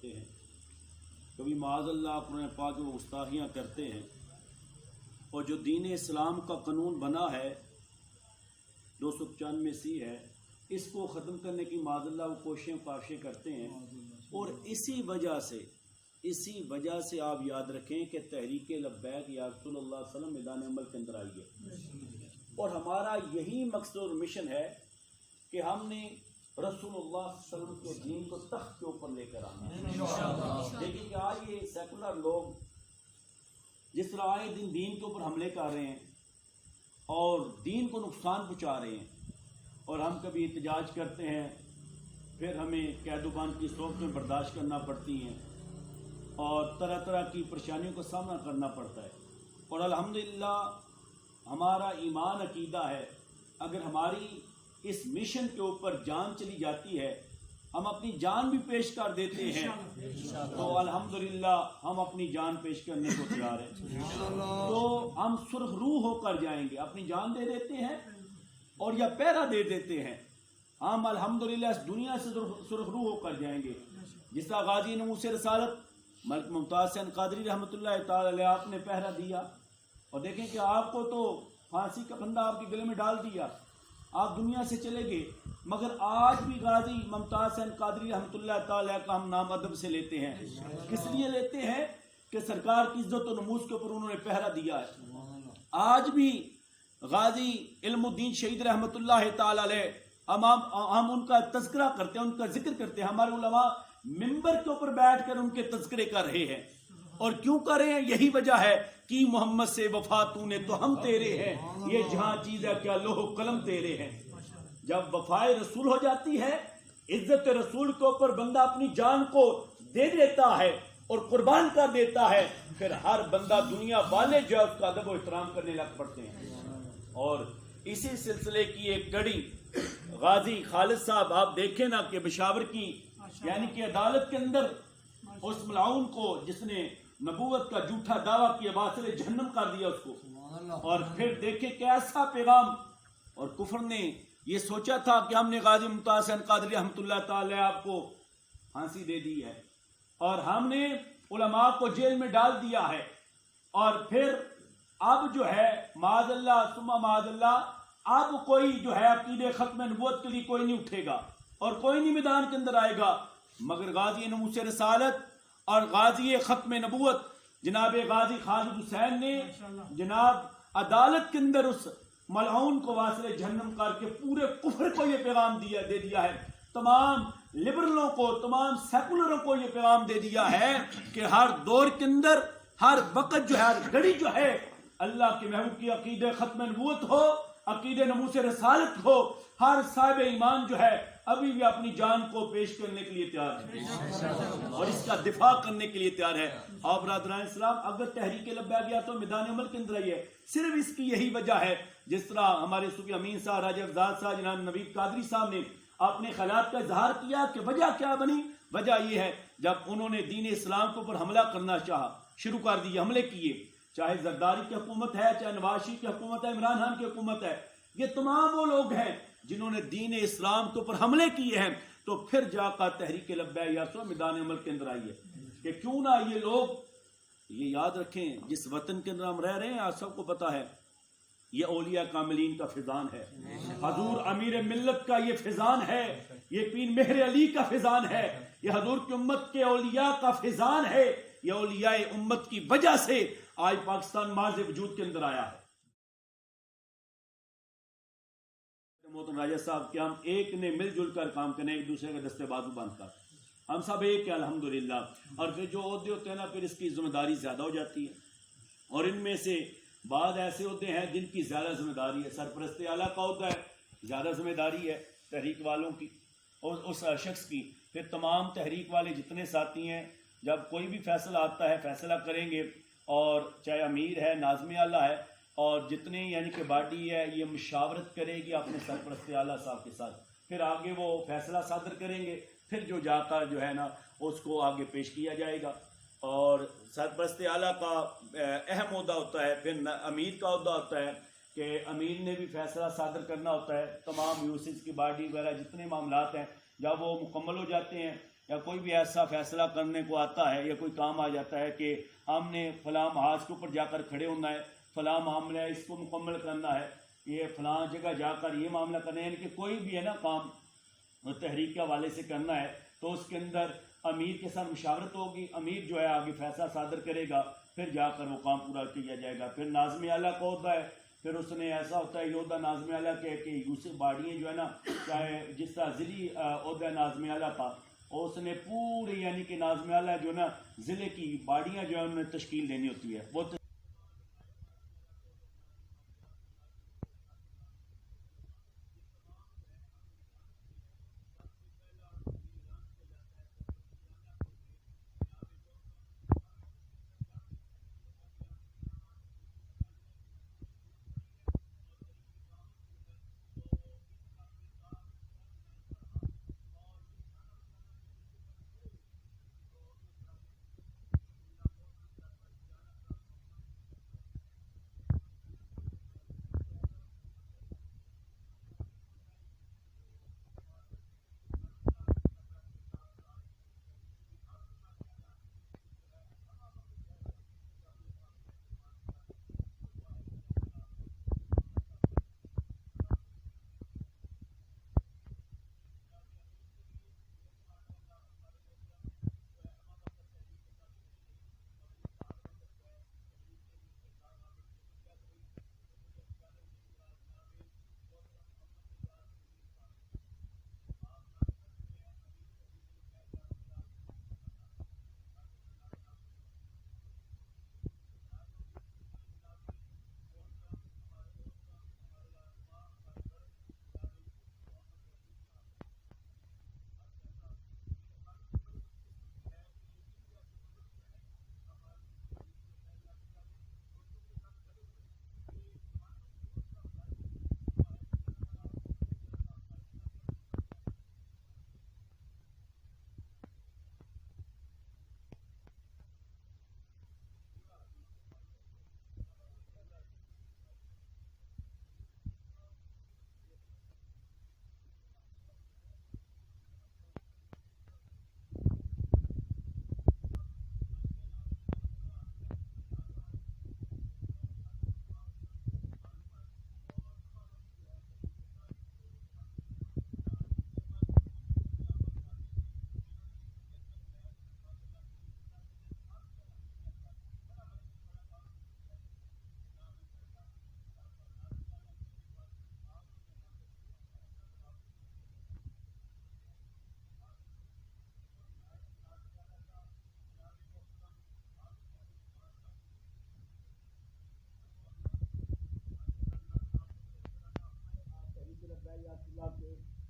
کرتے ہیں, کبھی معاذ اللہ قرآن پاک میں گستاخیاں کرتے ہیں, اور جو دین اسلام کا قانون بنا ہے 295 ہے, اس کو ختم کرنے کی معاذ اللہ وہ کوششیں کرتے ہیں. اور اسی وجہ سے آپ یاد رکھیں کہ تحریک لبیک یا رسول اللہ صلی اللہ علیہ وسلم میدان عمل کے اندر آئی ہے, اور ہمارا یہی مقصد اور مشن ہے کہ ہم نے رسول اللہ صلی اللہ علیہ وسلم کے دین کو تخت کے اوپر لے کر آنا ہے. لیکن کہ آج یہ سیکولر لوگ جس طرح آئے دین کے اوپر حملے کر رہے ہیں اور دین کو نقصان پہنچا رہے ہیں, اور ہم کبھی احتجاج کرتے ہیں, پھر ہمیں قید و بند کی صورتیں برداشت کرنا پڑتی ہیں اور طرح طرح کی پریشانیوں کا سامنا کرنا پڑتا ہے. اور الحمدللہ ہمارا ایمان عقیدہ ہے, اگر ہماری اس مشن کے اوپر جان چلی جاتی ہے, ہم اپنی جان بھی پیش کر دیتے ہیں, تو الحمدللہ ہم اپنی جان پیش کرنے کو تیار ہیں. تو ہم سرخ روح ہو کر جائیں گے, اپنی جان دے دیتے ہیں اور یا پہرا دے دیتے ہیں, ہم الحمدللہ اس دنیا سے سرخ روح ہو کر جائیں گے. جس طرح غازی نموس رسالت ملک ممتاز حسین قادری رحمۃ اللہ تعالی علیہ آپ نے پہرا دیا, اور دیکھیں کہ آپ کو تو پھانسی کا پھندا آپ کے گلے میں ڈال دیا, آپ دنیا سے چلے گئے, مگر آج بھی غازی ممتاز حسین قادری رحمۃ اللہ تعالی کا ہم نام ادب سے لیتے ہیں. کس لیے لیتے ہیں؟ کہ سرکار کی عزت و نموز کے اوپر انہوں نے پہرا دیا ہے. آج بھی غازی علم الدین شہید رحمۃ اللہ تعالی علیہ ہم ان کا تذکرہ کرتے ہیں, ان کا ذکر کرتے ہیں. ہمارے علماء ممبر کے اوپر بیٹھ کر ان کے تذکرے کر رہے ہیں, اور کیوں کر رہے ہیں؟ یہی وجہ ہے کہ محمد سے وفا تو نے تو ہم تیرے ہیں, یہ جہاں چیز ہے کیا لوح و قلم تیرے ہیں. جب وفائے رسول ہو جاتی ہے, عزت رسول کے اوپر بندہ اپنی جان کو دے دیتا ہے اور قربان کر دیتا ہے, پھر ہر بندہ دنیا والے جو اس کا ادب و احترام کرنے لگ پڑتے ہیں. اور اسی سلسلے کی ایک کڑی غازی خالد صاحب آپ دیکھیں نا کہ پشاور کی یعنی کہ عدالت کے اندر اس ملعون کو جس نے نبوت کا جھوٹا دعویٰ کیا واصل جہنم کر دیا اس کو, اور پھر دیکھیں کیسا پیغام. اور کفر نے یہ سوچا تھا کہ ہم نے غازی ممتاز حسین قادری رحمۃ اللہ تعالی آپ کو پھانسی دے دی ہے, اور ہم نے علماء کو جیل میں ڈال دیا ہے, اور پھر اب جو ہے معاذ اللہ ثم معاذ اللہ اب کوئی جو ہے عقیدے ختم نبوت کے لیے کوئی نہیں اٹھے گا اور کوئی نہیں میدان کے اندر آئے گا, مگر غازی نموس رسالت اور غازی ختم نبوت جناب غازی خالد حسین نے جناب عدالت کے اندر اس ملعون کو واصل جہنم کر کے پورے کفر کو یہ پیغام دے دیا ہے. تمام لبرلوں کو, تمام سیکولروں کو یہ پیغام دے دیا ہے کہ ہر دور کے اندر ہر وقت جو ہے, ہر گھڑی جو ہے, اللہ کے محبوب کی عقیدے ختم نبوت ہو, عقیدے نموس رسالت ہو, ہر صاحب ایمان جو ہے ابھی بھی اپنی جان کو پیش کرنے کے لیے تیار ہے اور اس کا دفاع کرنے کے لیے تیار ہے. اور برادران اسلام, اگر تحریک لبیک گیا تو میدان عمل کے اندر آئی ہے, صرف اس کی یہی وجہ ہے, جس طرح ہمارے صوفی امین صاحب, راجہ افضال صاحب, جناب نوید قادری صاحب نے اپنے خیالات کا اظہار کیا کہ وجہ کیا بنی. وجہ یہ ہے جب انہوں نے دین اسلام کے اوپر حملہ کرنا چاہا, شروع کر دیے, حملے کیے, چاہے زرداری کی حکومت ہے, چاہے نواز شریف کی حکومت ہے, عمران خان کی حکومت ہے, یہ تمام وہ لوگ ہیں جنہوں نے دین اسلام کے اوپر حملے کیے ہیں. تو پھر جا کر تحریک لبیک یا سو میدان عمل کے اندر آئی ہے کہ کیوں نہ یہ لوگ یہ یاد رکھیں, جس وطن کے اندر ہم رہ رہے ہیں آپ سب کو پتا ہے یہ اولیاء کاملین کا فیضان ہے, حضور امیر ملت کا یہ فیضان ہے, یہ پیر مہر علی کا فیضان ہے, یہ حضور کی امت کے اولیاء کا فیضان ہے. یہ اولیاء امت کی وجہ سے آج پاکستان ماض وجود کے اندر آیا ہے. محترم راجہ صاحب کہ ہم ایک نے مل جل کر کام کرنے, ایک دوسرے کا دستے بازو باندھ کر, ہم سب ایک ہیں الحمدللہ. اور پھر جو عہدے ہوتے ہیں نا, پھر اس کی ذمہ داری زیادہ ہو جاتی ہے, اور ان میں سے بعض ایسے ہوتے ہیں جن کی زیادہ ذمہ داری ہے. سرپرست اعلیٰ کا ہوتا ہے, زیادہ ذمہ داری ہے تحریک والوں کی اور اس شخص کی. پھر تمام تحریک والے جتنے ساتھی ہیں, جب کوئی بھی فیصلہ آتا ہے فیصلہ کریں گے, اور چاہے امیر ہے, ناظم اعلیٰ ہے, اور جتنے یعنی کہ باڈی ہے یہ مشاورت کرے گی اپنے سرپرست اعلیٰ صاحب کے ساتھ, پھر آگے وہ فیصلہ صادر کریں گے, پھر جو جا کر جو ہے نا اس کو آگے پیش کیا جائے گا. اور سرپرست اعلیٰ کا اہم عہدہ ہوتا ہے, پھر امیر کا عہدہ ہوتا ہے کہ امیر نے بھی فیصلہ صادر کرنا ہوتا ہے. تمام یوسف کی باڈی وغیرہ جتنے معاملات ہیں جب وہ مکمل ہو جاتے ہیں یا کوئی بھی ایسا فیصلہ کرنے کو آتا ہے یا کوئی کام آ جاتا ہے کہ ہم نے فلاں محاذ کے اوپر جا کر کھڑے ہونا ہے، فلاں معاملہ ہے، اس کو مکمل کرنا ہے، یہ فلاں جگہ جا کر یہ معاملہ کرنا ہے، یعنی کہ کوئی بھی ہے نا کام تحریک کے حوالے سے کرنا ہے تو اس کے اندر امیر کے ساتھ مشاورت ہوگی، امیر جو ہے آگے فیصلہ صادر کرے گا، پھر جا کر وہ کام پورا کیا جائے گا۔ پھر ناظم اعلیٰ کا عہدہ ہے، پھر اس نے ایسا ہوتا ہے یہ عہدہ ناظم اعلیٰ کہ یوسف باڑیاں جو ہے نا، چاہے جس طرح ضلعی عہدہ ناظم اعلیٰ تھا، اور اس نے پوری یعنی کہ ناظم اعلیٰ جو ہے نا ضلع کی باڑیاں جو ہے انہوں نے تشکیل دینی ہوتی ہے وہ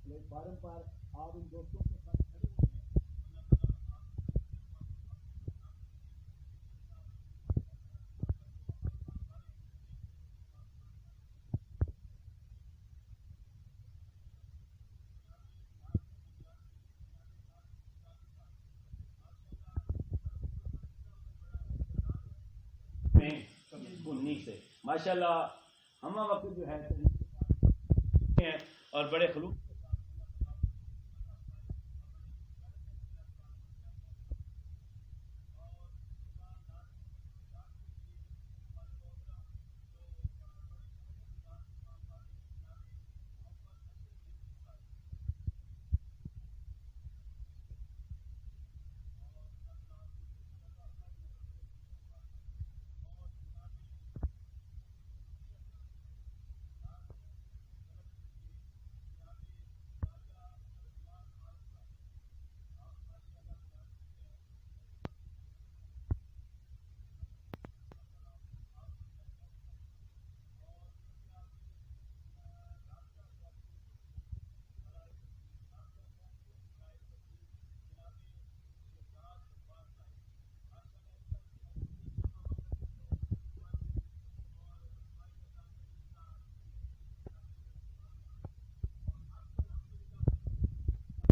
پلیٹ فارم پر آپ ان دوستوں کے ساتھ کھڑے ہوئے ہیں انہی سے ماشاء اللہ ہم وقت جو ہے اور بڑے خلوص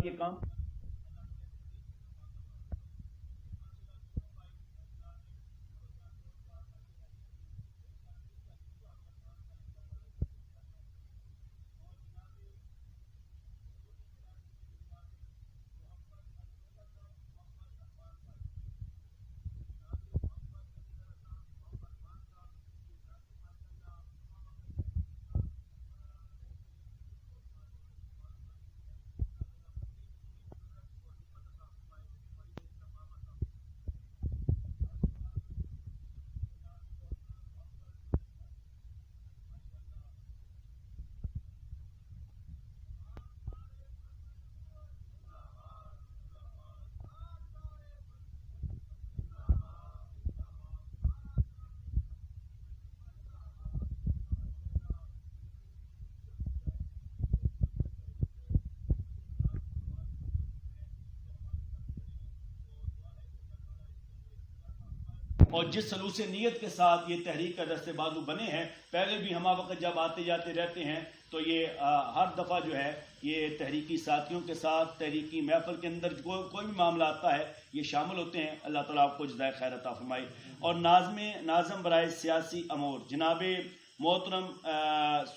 یہ کام اور جس سلوس نیت کے ساتھ یہ تحریک کا دست بازو بنے ہیں، پہلے بھی ہم وقت جب آتے جاتے رہتے ہیں تو یہ ہر دفعہ جو ہے یہ تحریکی ساتھیوں کے ساتھ تحریکی محفل کے اندر کوئی بھی معاملہ آتا ہے یہ شامل ہوتے ہیں. اللہ تعالیٰ آپ کو جزائے خیر عطا فرمائے. اور ناظم برائے سیاسی امور جناب محترم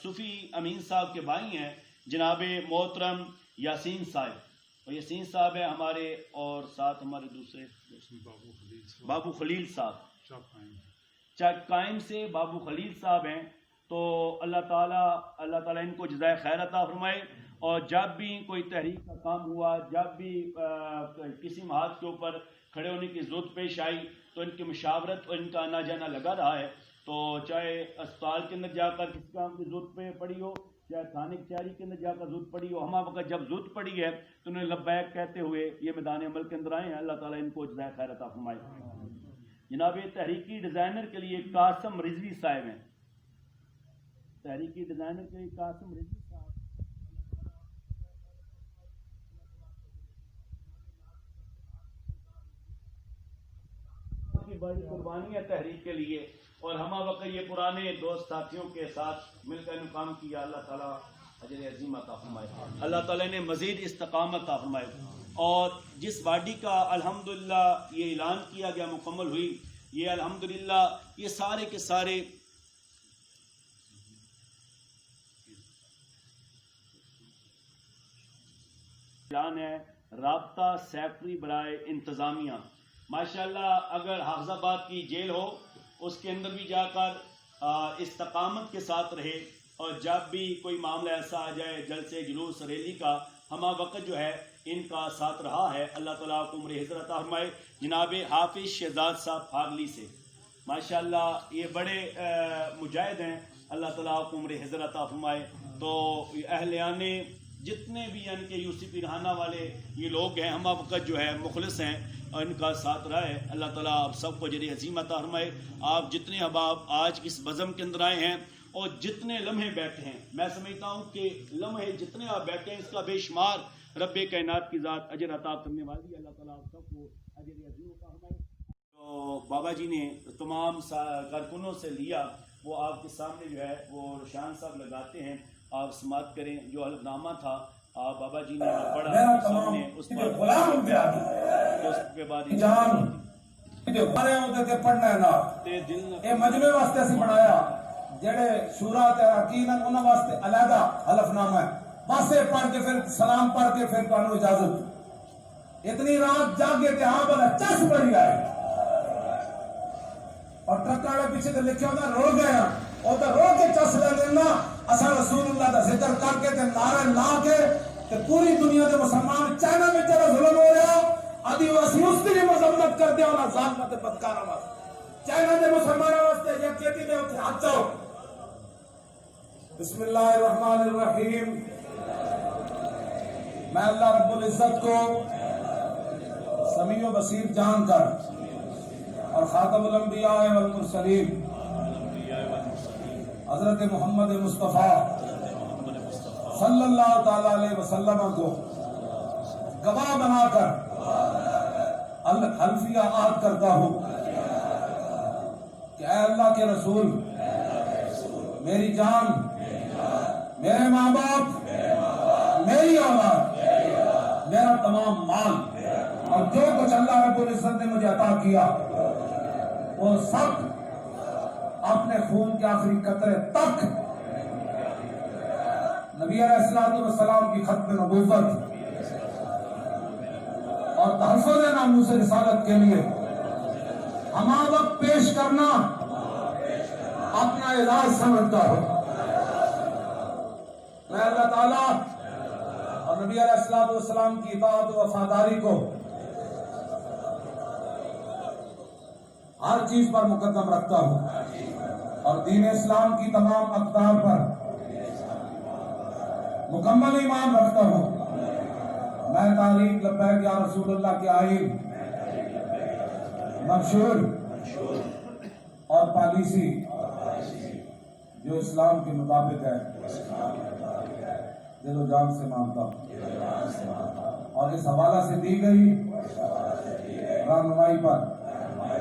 صوفی امین صاحب کے بھائی ہیں جناب محترم یاسین صاحب، اور یاسین صاحب ہیں ہمارے، اور ساتھ ہمارے دوسرے بابو خلیل صاحب چک قائم سے بابو خلیل صاحب ہیں. تو اللہ تعالیٰ ان کو جزائے خیر عطا فرمائے. اور جب بھی کوئی تحریک کا کام ہوا، جب بھی کسی محاذ کے اوپر کھڑے ہونے کی ضرورت پیش آئی تو ان کی مشاورت اور ان کا آنا جانا لگا رہا ہے. تو چاہے اسپتال کے اندر جا کر کسی کام کی ضرورت پڑی ہو، چاہے تھانے کی تیاری کے اندر جا کر ضرورت پڑی ہو، ہمارا وقت جب ضرورت پڑی ہے تو انہیں لبیک کہتے ہوئے یہ میدان عمل کے اندر آئے ہیں. اللہ تعالیٰ ان کو جزائے خیر عطا فرمائے. جناب تحریکی ڈیزائنر کے لیے قاسم رضوی صاحب ہیں، تحریکی ڈیزائنر کے لیے قاسم رضوی صاحب کی بڑی قربانی ہے تحریک کے لیے، اور ہمہ وقت یہ پرانے دوست ساتھیوں کے ساتھ مل کر کام کیا. اللہ تعالیٰ اجر عظیم عطا فرمائے. اللہ تعالیٰ نے مزید استقامت عطا فرمائے. اور جس وادی کا الحمدللہ یہ اعلان کیا گیا مکمل ہوئی، یہ الحمدللہ یہ سارے کے سارے اعلان ہے رابطہ سیکٹری برائے انتظامیہ. ماشاءاللہ اگر حافظ آباد کی جیل ہو اس کے اندر بھی جا کر استقامت کے ساتھ رہے، اور جب بھی کوئی معاملہ ایسا آ جائے جلسے جلوس ریلی کا، ہمہ وقت جو ہے ان کا ساتھ رہا ہے. اللہ تعالیٰ کو عمر حضرت عطا فرمائے. جناب حافظ شہزاد صاحب پھاگلی سے ماشاءاللہ یہ بڑے مجاہد ہیں. اللہ تعالیٰ کو عمر حضرت عطا فرمائے. تو اہلیان جتنے بھی یعنی کہ یوسف رہانہ والے یہ لوگ ہیں ہمہ وقت جو ہے مخلص ہیں اور ان کا ساتھ رہا ہے. اللہ تعالیٰ آپ سب کو اجر عظیم عطا فرمائے. آپ جتنے احباب آج اس بزم کے اندر آئے ہیں اور جتنے لمحے بیٹھے ہیں، میں سمجھتا ہوں کہ لمحے جتنے آپ بیٹھے ہیں اس کا بے شمار رب کائنات کی ذات اجر عطا کرنے والی ہے. اللہ تعالیٰ آپ سب کو اجر عظیم عطا فرمائے. تو بابا جی نے تمام کارکنوں سے لیا، وہ آپ کے سامنے جو ہے وہ روشان صاحب لگاتے ہیں، آپ سماعت کریں. جو حلف نامہ تھا بابا جی نے پڑھا سامنے، اس کے بعد جو بارے ہوتے تھے پڑھنا ہے نا یہ مجمع واسطے اسی بنایا، جڑے شورا تے اراکین انہاں واسطے علیحدہ حلف نامہ ہے. بس یہ پڑھ کے پھر سلام پڑھ کے پھر تانوں اجازت. اتنی رات جاگے کہ ہاں بلا چس بڑی آئے اور ٹرک والے پیچھے تے لکھے ہوتا رو گئے ہیں، وہ تو رو کے چس لے دینا. اصل رسول اللہ کا ذکر کر کے تے نعرے لا کے تے پوری دنیا دے مسلمان چائنا میں جڑا ظلم ہو رہا ادھی واسی اس کی مذمت کرتے ہیں اور ظالمت بدکارا واسطے چائنا دے مسلمانوں واسطے یہ کہتی دے اوتھے ہاتھ جاؤ. بسم اللہ الرحمن الرحیم. میں اللہ رب العزت کو سمیع و بصیر جان کر اور خاتم الانبیاء والمرسلین حضرت محمد مصطفیٰ صلی اللہ تعالی علیہ وسلم کو گواہ بنا کر حلفیہ عہد کرتا ہوں کہ اے اللہ کے رسول، میری جان، میرے ماں باپ، میری اولاد، میرا تمام مال اور جو کچھ اللہ رب العزت نے مجھے عطا کیا وہ سب اپنے خون کے آخری قطرے تک نبی علیہ السلام کی ختم نبوت اور تحفظ ناموس رسالت کے لیے ہمہ وقت پیش کرنا اپنا اعزاز سمجھتا ہوں. میں اللہ تعالیٰ اور نبی علیہ السلام کی اطاعت و وفاداری کو ہر چیز پر مقدم رکھتا ہوں اور دین اسلام کی تمام اقدار پر مکمل ایمان رکھتا ہوں. میں تعریف لبیک یا رسول اللہ کے آئین، منشور اور پالیسی جو اسلام کے مطابق ہے دل و جان سے مانتا ہوں اور اس حوالہ سے دی گئی رہنمائی پر